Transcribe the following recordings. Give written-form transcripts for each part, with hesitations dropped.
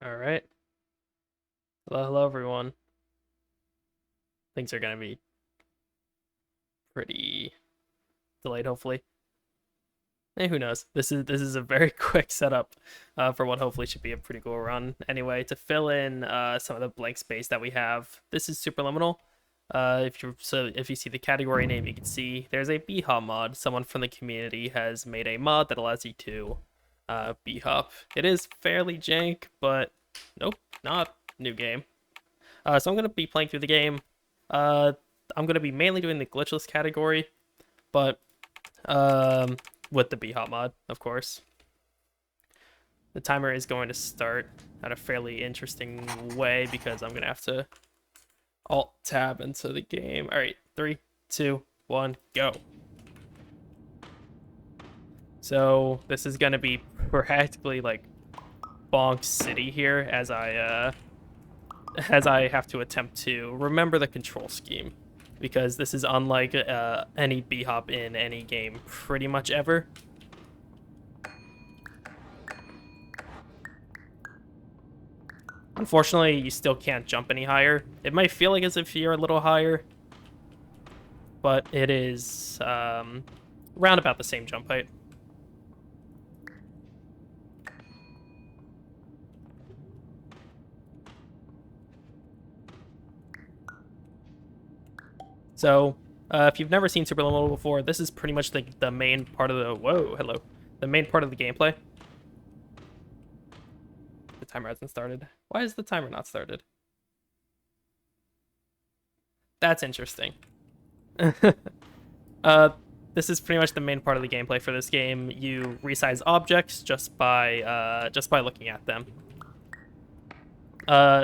All right. Hello, everyone. Things are gonna be pretty delayed, hopefully. Who knows? This is a very quick setup for what hopefully should be a pretty cool run. Anyway, to fill in some of the blank space that we have, this is Superliminal. If you see the category name, you can see there's a B-hop mod. Someone from the community has made a mod that allows you to B-hop. It is fairly jank, but nope, not new game. So I'm gonna be playing through the game. Uh, I'm gonna be mainly doing the glitchless category, but with the B-hop mod, of course. The timer is going to start at a fairly interesting way because I'm gonna have to alt tab into the game. All right, 3, 2, 1, go. So this is gonna be practically like Bonk City here as I have to attempt to remember the control scheme, because this is unlike any B-hop in any game pretty much ever. Unfortunately, you still can't jump any higher. It might feel like as if you're a little higher, but it is around about the same jump height. So, if you've never seen Superliminal before, this is pretty much the main part of the main part of the gameplay. The timer hasn't started. Why is the timer not started? That's interesting. This is pretty much the main part of the gameplay for this game. You resize objects just by looking at them.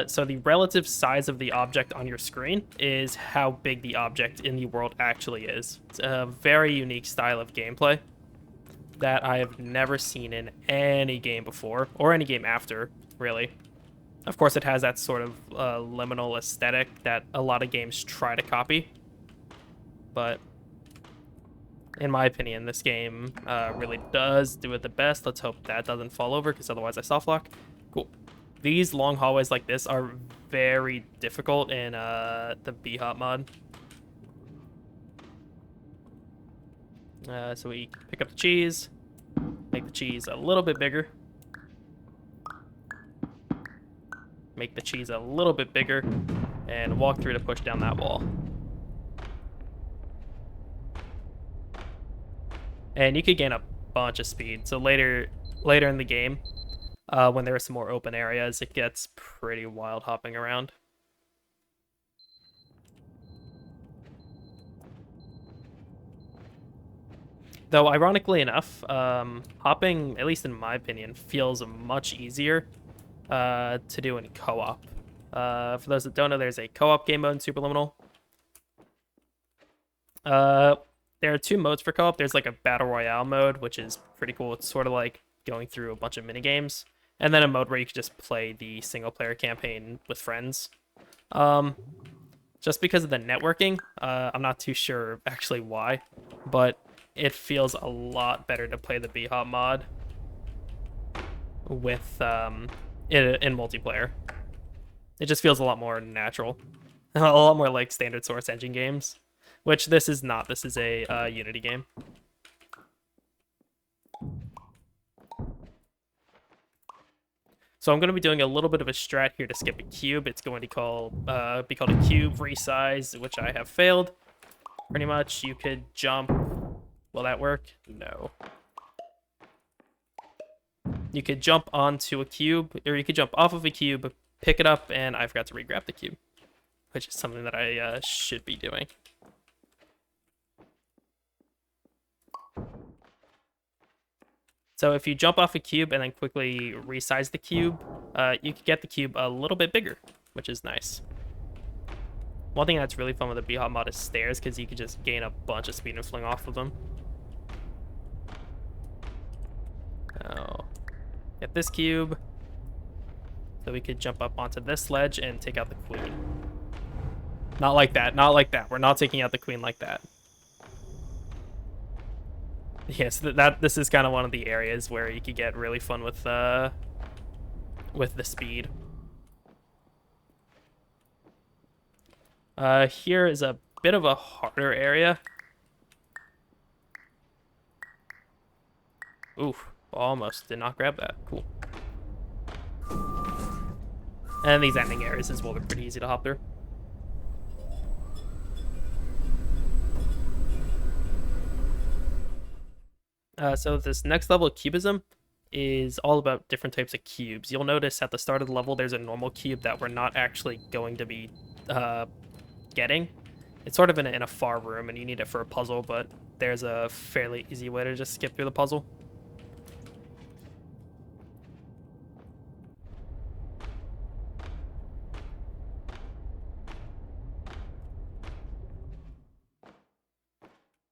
So the relative size of the object on your screen is how big the object in the world actually is. It's a very unique style of gameplay that I have never seen in any game before, or any game after, really. Of course, it has that sort of liminal aesthetic that a lot of games try to copy. But in my opinion, this game really does do it the best. Let's hope that doesn't fall over, because otherwise I soft lock. Cool. These long hallways like this are very difficult in the B-hop mod. So we pick up the cheese, make the cheese a little bit bigger. Make the cheese a little bit bigger, and walk through to push down that wall. And you could gain a bunch of speed. So later in the game, when there are some more open areas, it gets pretty wild hopping around. Though, ironically enough, hopping, at least in my opinion, feels much easier to do in co-op. For those that don't know, there's a co-op game mode in Superliminal. There are 2 modes for co-op. There's like a battle royale mode, which is pretty cool. It's sort of like going through a bunch of minigames. And then a mode where you can just play the single-player campaign with friends. Just because of the networking, I'm not too sure actually why, but it feels a lot better to play the B-hop mod with in multiplayer. It just feels a lot more natural, a lot more like standard Source Engine games, which this is not. This is a Unity game. So I'm going to be doing a little bit of a strat here to skip a cube. It's going to be called a cube resize, which I have failed. Pretty much, you could jump. Will that work? No. You could jump onto a cube, or you could jump off of a cube, pick it up, and I forgot to re-grab the cube, which is something that I should be doing. So if you jump off a cube and then quickly resize the cube, you can get the cube a little bit bigger, which is nice. One thing that's really fun with the B-hop mod is stairs, because you can just gain a bunch of speed and fling off of them. Oh. Get this cube, so we could jump up onto this ledge and take out the queen. Not like that, not like that. We're not taking out the queen like that. Yes, this is kind of one of the areas where you could get really fun with with the speed. Here is a bit of a harder area. Oof, almost did not grab that. Cool. And these ending areas as well, they're pretty easy to hop through. So this next level of cubism is all about different types of cubes. You'll notice at the start of the level, there's a normal cube that we're not actually going to be getting. It's sort of in a far room, and you need it for a puzzle, but there's a fairly easy way to just skip through the puzzle.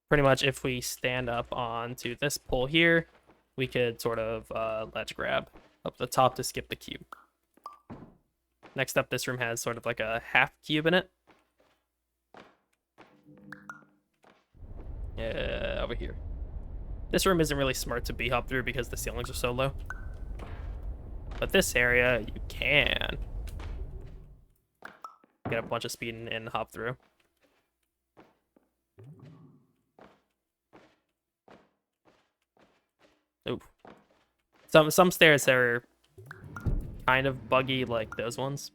Pretty much if we stand up onto this pole here, we could sort of ledge grab up the top to skip the cube. Next up, this room has sort of like a half cube in it. Yeah, over here. This room isn't really smart to hop through because the ceilings are so low. But this area, you can get a bunch of speed and hop through. Ooh. Some stairs are kind of buggy, like those ones.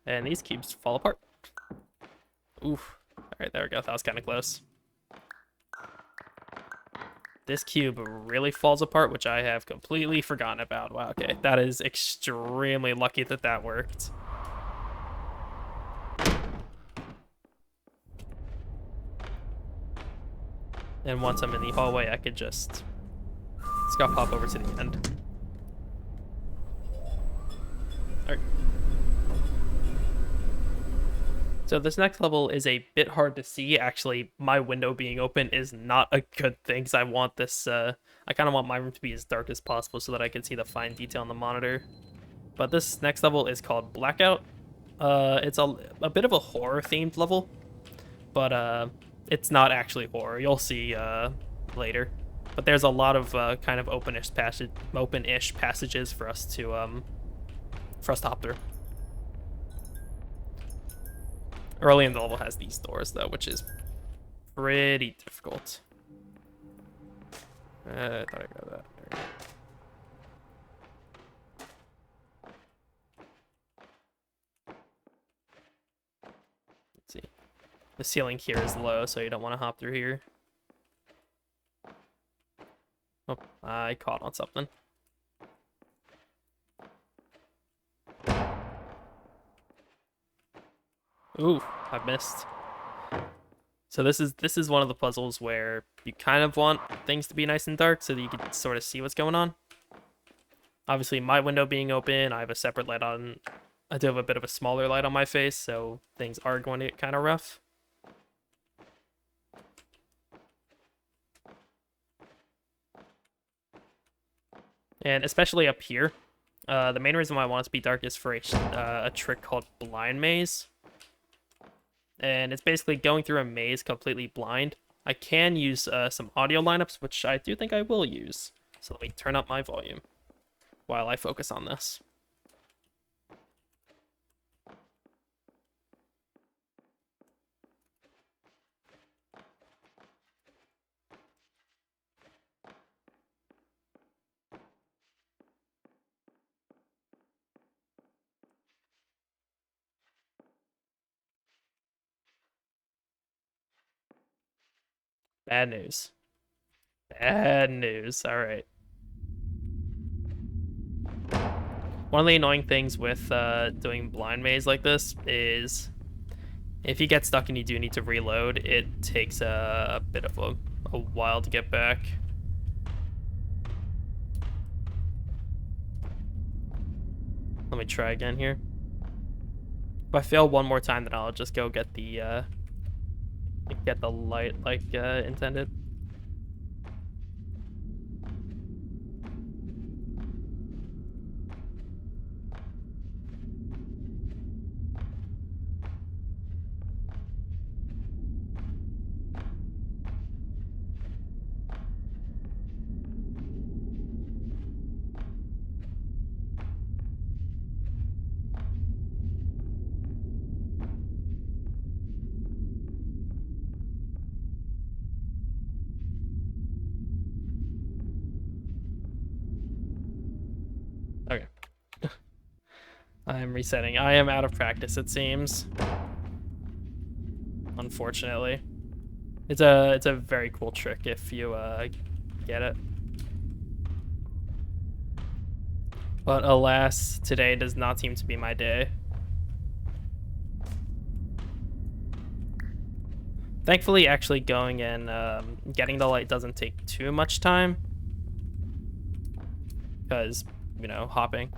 And these cubes fall apart. Oof. Alright, there we go. That was kind of close. This cube really falls apart, which I have completely forgotten about. Wow, okay. That is extremely lucky that that worked. And once I'm in the hallway, I could just hop over to the end. Alright. So this next level is a bit hard to see. Actually, my window being open is not a good thing, because I want this, I kind of want my room to be as dark as possible so that I can see the fine detail on the monitor. But this next level is called Blackout. It's a bit of a horror-themed level, but it's not actually horror. You'll see later. But there's a lot of kind of open-ish passages for us to hop through. Early in the level has these doors though, which is pretty difficult. I thought I got that. There we go. Let's see. The ceiling here is low, so you don't want to hop through here. Oh, I caught on something. Ooh, I missed. So this is one of the puzzles where you kind of want things to be nice and dark so that you can sort of see what's going on. Obviously, my window being open, I have a separate light on. I do have a bit of a smaller light on my face, so things are going to get kind of rough. And especially up here, the main reason why I want it to be dark is for a trick called Blind Maze. And it's basically going through a maze completely blind. I can use some audio lineups, which I do think I will use. So let me turn up my volume while I focus on this. Bad news. Bad news. All right. One of the annoying things with doing blind maze like this is if you get stuck and you do need to reload, it takes a bit of a while to get back. Let me try again here. If I fail one more time, then I'll just go get the light like intended. I'm resetting. I am out of practice, it seems. Unfortunately. It's a very cool trick if you get it. But alas, today does not seem to be my day. Thankfully, actually going and getting the light doesn't take too much time. Because, you know, hopping.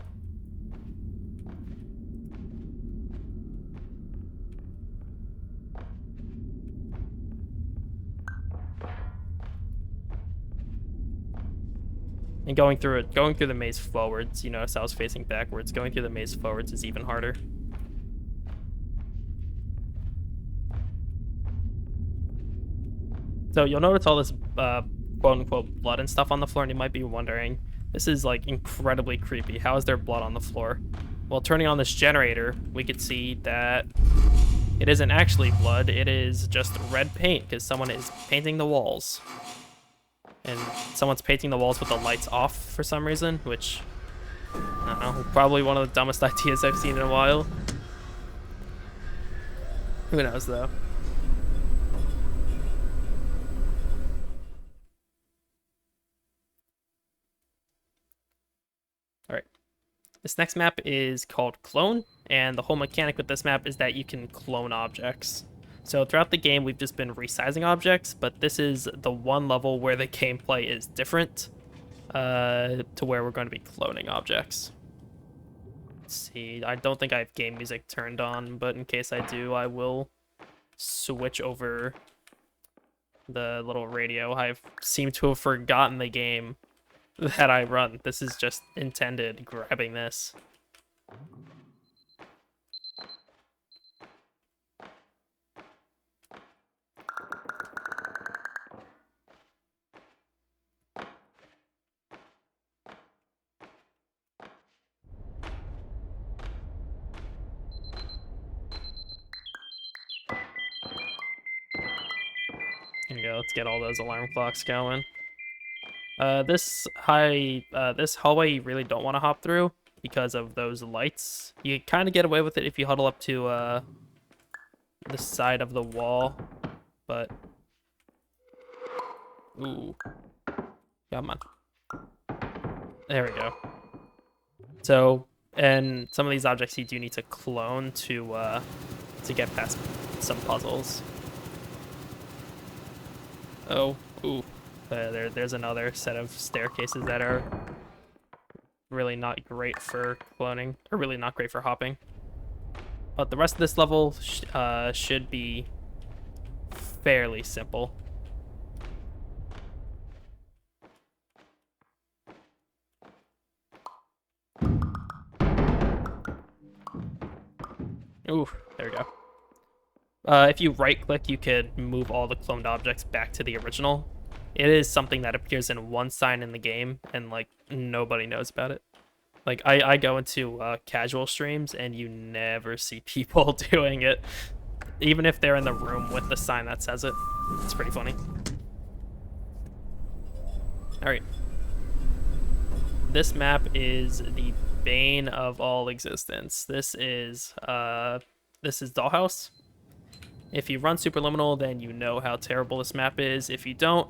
And going through the maze forwards, you notice I was facing backwards. Going through the maze forwards is even harder. So you'll notice all this quote-unquote blood and stuff on the floor, and you might be wondering, this is like incredibly creepy. How is there blood on the floor? Well, turning on this generator, we could see that it isn't actually blood. It is just red paint because someone is painting the walls. And someone's painting the walls with the lights off for some reason, which, I don't know, probably one of the dumbest ideas I've seen in a while. Who knows, though? Alright. This next map is called Clone, and the whole mechanic with this map is that you can clone objects. So throughout the game, we've just been resizing objects, but this is the one level where the gameplay is different to where we're going to be cloning objects. Let's see, I don't think I have game music turned on, but in case I do, I will switch over the little radio. I seem to have forgotten the game that I run. This is just intended grabbing this. Here we go, let's get all those alarm clocks going. This hallway you really don't want to hop through because of those lights. You kind of get away with it if you huddle up to the side of the wall, but ooh, come on. There we go. So, and some of these objects you do need to clone to get past some puzzles. Oh, ooh. There's another set of staircases that are really not great for cloning, or really not great for hopping. But the rest of this level should be fairly simple. Ooh, there we go. If you right-click, you could move all the cloned objects back to the original. It is something that appears in one sign in the game, and, like, nobody knows about it. Like, I go into casual streams, and you never see people doing it. Even if they're in the room with the sign that says it. It's pretty funny. Alright. This map is the bane of all existence. This is Dollhouse. If you run Superliminal, then you know how terrible this map is. If you don't,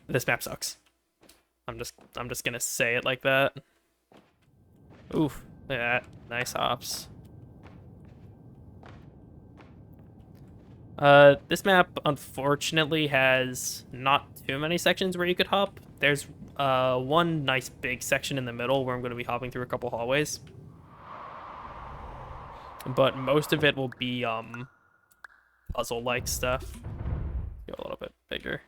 this map sucks. I'm just gonna say it like that. Oof, look at that. Nice hops. This map unfortunately has not too many sections where you could hop. There's one nice big section in the middle where I'm going to be hopping through a couple hallways. But most of it will be puzzle-like stuff. Go a little bit bigger.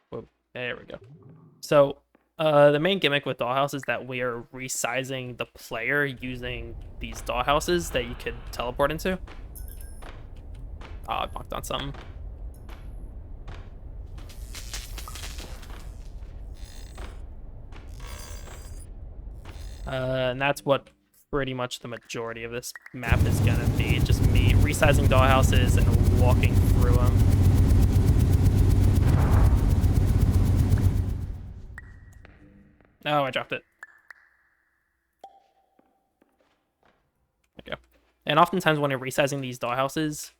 Whoa, there we go. So the main gimmick with Dollhouse is that we are resizing the player using these dollhouses that you could teleport into. Oh, I knocked on something. And that's what pretty much the majority of this map is gonna be just me resizing dollhouses and walking through them. Oh, I dropped it. There we go. And oftentimes when you're resizing these dollhouses,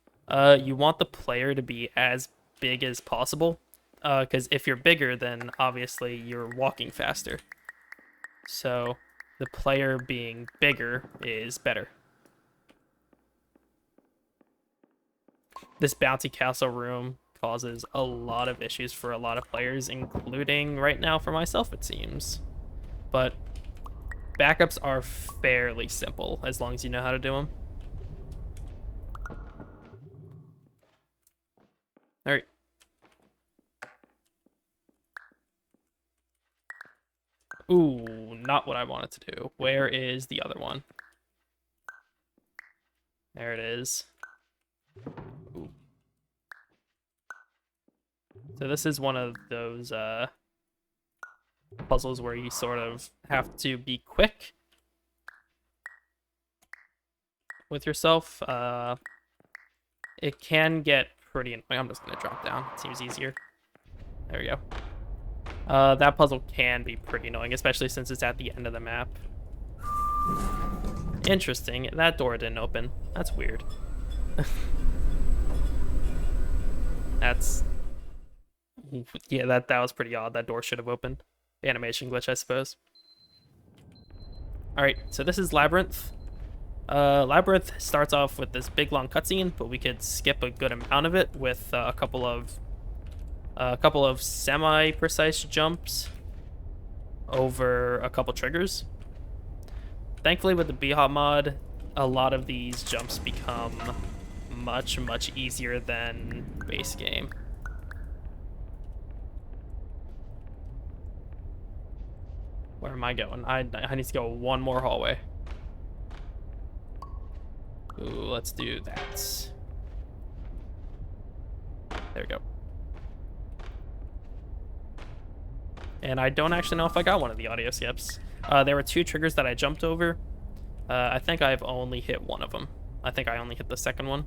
you want the player to be as big as possible. Because if you're bigger, then obviously you're walking faster. So the player being bigger is better. This bouncy castle room causes a lot of issues for a lot of players, including right now for myself, it seems. But backups are fairly simple as long as you know how to do them. All right. Ooh, not what I wanted to do. Where is the other one? There it is. Ooh. So this is one of those puzzles where you sort of have to be quick with yourself. It can get pretty annoying. I'm just gonna drop down. It seems easier. There we go. That puzzle can be pretty annoying, especially since it's at the end of the map. Interesting. That door didn't open. That's weird. That's... Yeah, that was pretty odd. That door should have opened. Animation glitch, I suppose. Alright, so this is Labyrinth. Labyrinth starts off with this big long cutscene, but we could skip a good amount of it with a couple of semi-precise jumps over a couple triggers. Thankfully, with the B-Hop mod, a lot of these jumps become much, much easier than base game. Where am I going? I need to go one more hallway. Ooh, let's do that. There we go. And I don't actually know if I got one of the audio skips. There were 2 triggers that I jumped over. I think I've only hit one of them. I think I only hit the second one.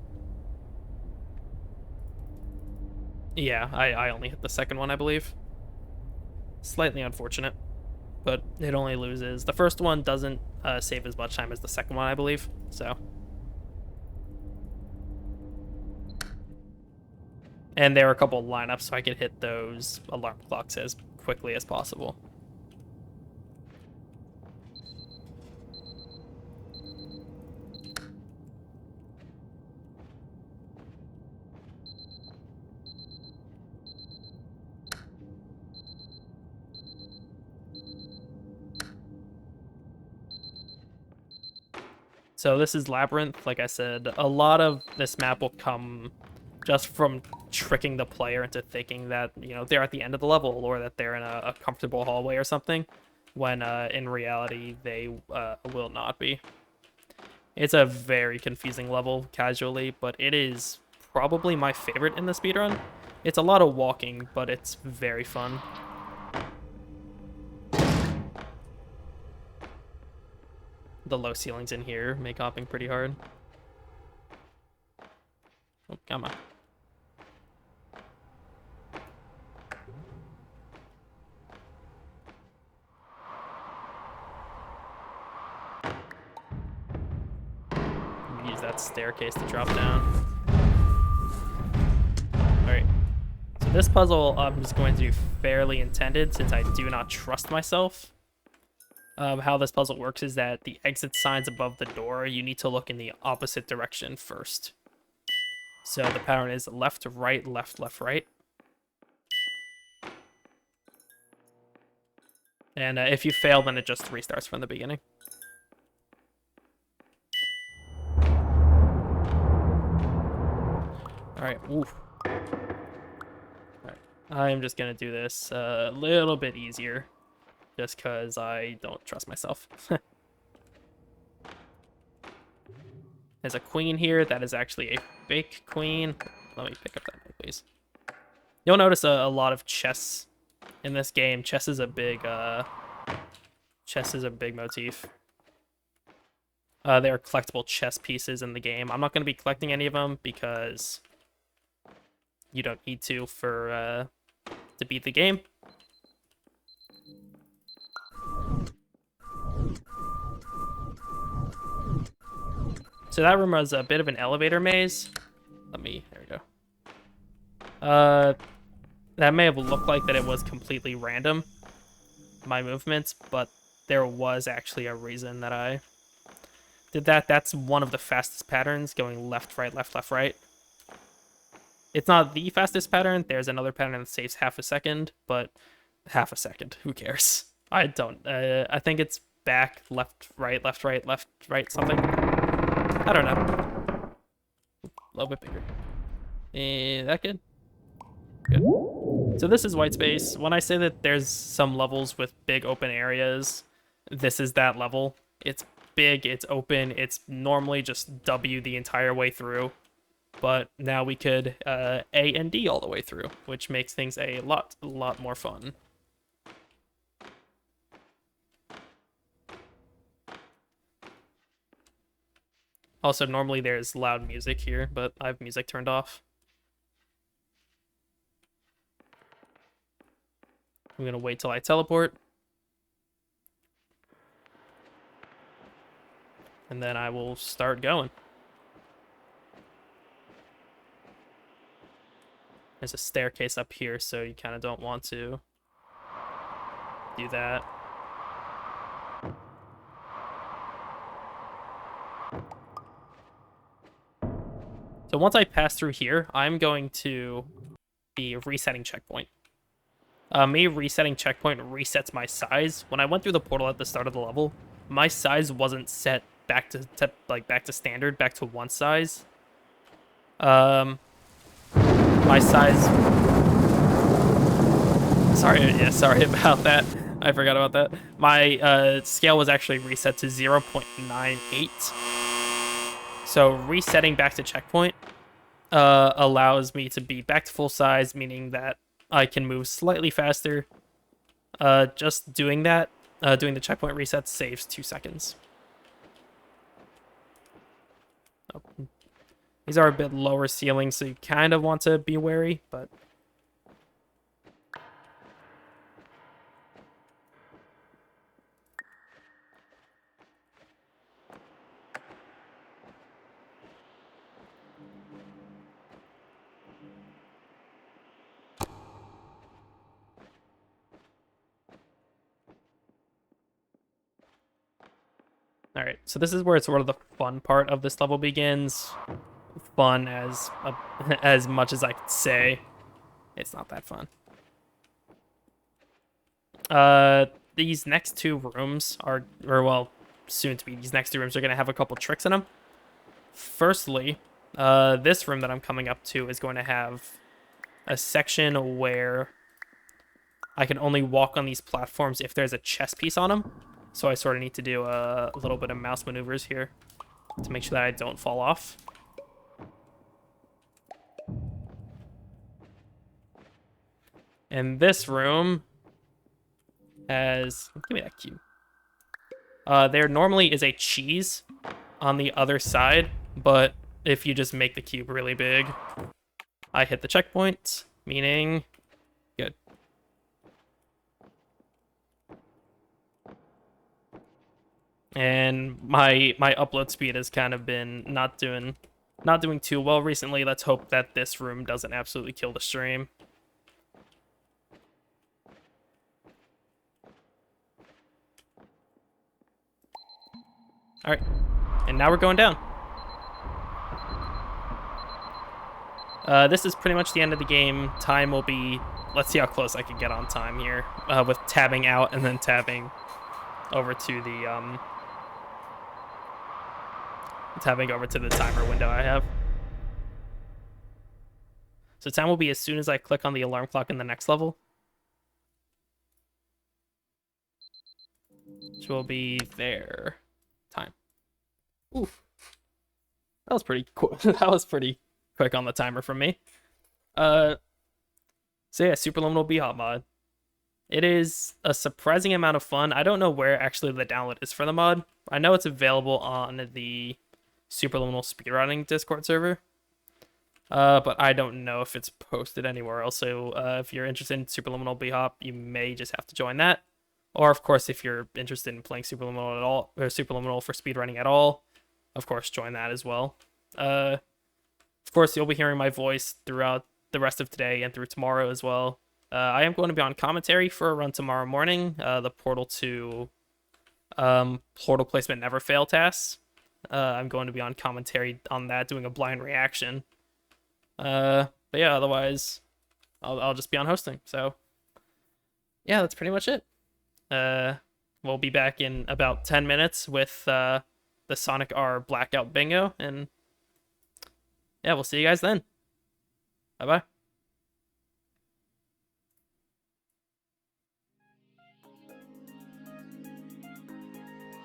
Yeah, I only hit the second one, I believe. Slightly unfortunate, but it only loses. The first one doesn't save as much time as the second one, I believe, so. And there are a couple lineups, so I could hit those alarm clocks as quickly as possible. So this is Labyrinth. Like I said, a lot of this map will come just from tricking the player into thinking that, you know, they're at the end of the level or that they're in a comfortable hallway or something, when in reality they will not be. It's a very confusing level casually, but it is probably my favorite in the speedrun. It's a lot of walking, but it's very fun. The low ceilings in here make hopping pretty hard. Oh, come on. Use that staircase to drop down. Alright. So this puzzle I'm just going to do fairly intended since I do not trust myself. How this puzzle works is that the exit signs above the door, you need to look in the opposite direction first. So the pattern is left to right, left, left, right. And if you fail, then it just restarts from the beginning. Alright, oof. Alright, I'm just gonna do this a little bit easier. Just because I don't trust myself. There's a queen here that is actually a fake queen. Let me pick up that one, please. You'll notice a lot of chess in this game. Chess is a big motif. They are collectible chess pieces in the game. I'm not going to be collecting any of them because you don't need to beat the game. So that room was a bit of an elevator maze. There we go. That may have looked like that it was completely random, my movements, but there was actually a reason that I did that. That's one of the fastest patterns, going left, right, left, left, right. It's not the fastest pattern. There's another pattern that saves half a second, but half a second, who cares? I don't. I think it's back, left, right, left, right, left, right, something. I don't know. A little bit bigger. That good? Good. So this is white space. When I say that there's some levels with big open areas, this is that level. It's big, it's open, it's normally just W the entire way through. But now we could A and D all the way through, which makes things a lot more fun. Also, normally there's loud music here, but I have music turned off. I'm gonna wait till I teleport. And then I will start going. There's a staircase up here, so you kind of don't want to do that. So once I pass through here, I'm going to be resetting checkpoint. Me resetting checkpoint resets my size. When I went through the portal at the start of the level, my size wasn't set back to standard, back to one size. My size. Sorry about that. I forgot about that. My scale was actually reset to 0.98. So resetting back to checkpoint allows me to be back to full size, meaning that I can move slightly faster. Just doing that, doing the checkpoint reset saves 2 seconds. Oh. These are a bit lower ceiling, so you kind of want to be wary, but... Alright, so this is where it's sort of the fun part of this level begins. Fun as much as I could say. It's not that fun. These next 2 rooms are, soon to be, these next 2 rooms are going to have a couple tricks in them. Firstly, this room that I'm coming up to is going to have a section where I can only walk on these platforms if there's a chess piece on them. So I sort of need to do a little bit of mouse maneuvers here to make sure that I don't fall off. And this room has... Give me that cube. There normally is a cheese on the other side, but if you just make the cube really big, I hit the checkpoint, meaning... Good. And my upload speed has kind of been not doing too well recently. Let's hope that this room doesn't absolutely kill the stream. All right, and now we're going down. This is pretty much the end of the game. Time will be... Let's see how close I can get on time here with tabbing out and then tabbing over to the timer window I have. So time will be as soon as I click on the alarm clock in the next level, which will be there. Time. Oof. That was pretty cool. That was pretty quick on the timer from me. So yeah, Superliminal B-Hop mod. It is a surprising amount of fun. I don't know where actually the download is for the mod. I know it's available on the Superliminal speedrunning Discord server. But I don't know if it's posted anywhere else. So if you're interested in Superliminal B-Hop, you may just have to join that. Or of course, if you're interested in playing Superliminal at all, or Superliminal for speedrunning at all, of course, join that as well. Of course, you'll be hearing my voice throughout the rest of today and through tomorrow as well. I am going to be on commentary for a run tomorrow morning. The Portal 2 Portal Placement Never Fail tasks. I'm going to be on commentary on that, doing a blind reaction. But yeah, otherwise, I'll just be on hosting. So yeah, that's pretty much it. We'll be back in about 10 minutes with the Sonic R Blackout Bingo, and yeah, we'll see you guys then. Bye bye.